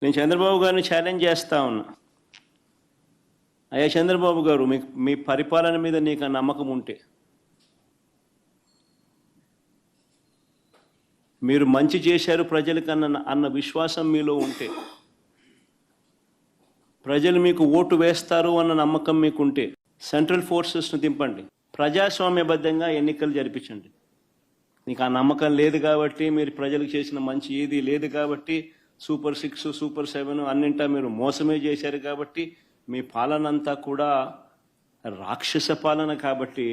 నేను చంద్రబాబు గారిని ఛాలెంజ్ చేస్తా ఉన్నా. అయ్యా చంద్రబాబు గారు, మీ పరిపాలన మీద నీకు నమ్మకం ఉంటే, మీరు మంచి చేశారు ప్రజలకు అన్న విశ్వాసం మీలో ఉంటే, ప్రజలు మీకు ఓటు వేస్తారు అన్న నమ్మకం మీకుంటే సెంట్రల్ ఫోర్సెస్ను దింపండి, ప్రజాస్వామ్యబద్ధంగా ఎన్నికలు జరిపించండి. నీకు ఆ నమ్మకం లేదు కాబట్టి, మీరు ప్రజలకు చేసిన మంచి ఏది లేదు కాబట్టి, సూపర్ 6 సూపర్ 7 అన్నింటా మీరు మోసమే చేశారు కాబట్టి, మీ పాలన అంతా కూడా రాక్షస పాలన కాబట్టి,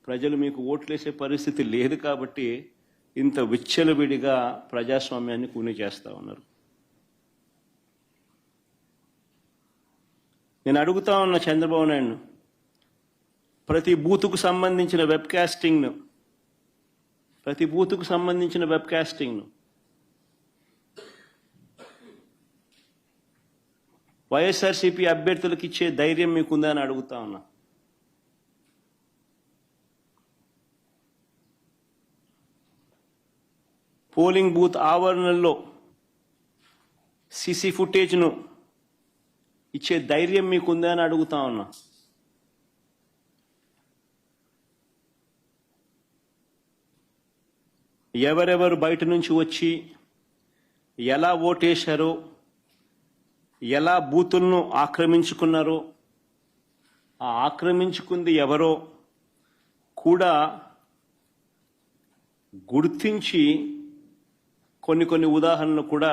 ప్రజలు మీకు ఓట్లేసే పరిస్థితి లేదు కాబట్టి ఇంత విచ్చలవిడిగా ప్రజాస్వామ్యాన్ని కూని చేస్తూ ఉన్నారు. నేను అడుగుతా ఉన్న చంద్రబాబు నాయుడును, ప్రతి బూతుకు సంబంధించిన వెబ్ కాస్టింగ్ను వైఎస్ఆర్సీపీ అభ్యర్థులకు ఇచ్చే ధైర్యం మీకుందా అని అడుగుతా ఉన్నా. పోలింగ్ బూత్ ఆవరణల్లో సీసీ ఫుటేజ్ను ఇచ్చే ధైర్యం మీకుందా అని అడుగుతా ఉన్నా. ఎవరెవరు బయట నుంచి వచ్చి ఎలా ఓటేశారో, ఎలా బూతులను ఆక్రమించుకున్నారో, ఆ ఆక్రమించుకుంది ఎవరో కూడా గుర్తించి కొన్ని ఉదాహరణలు కూడా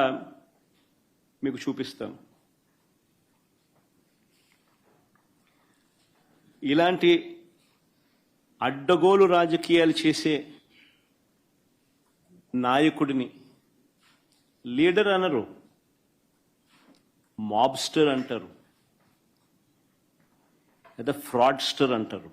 మీకు చూపిస్తాను. ఇలాంటి అడ్డగోలు రాజకీయాలు చేసే నాయకుడిని లీడర్ అనరు, మాబ్స్టర్ అంటారు, లేదా ఫ్రాడ్స్టర్ అంటారు.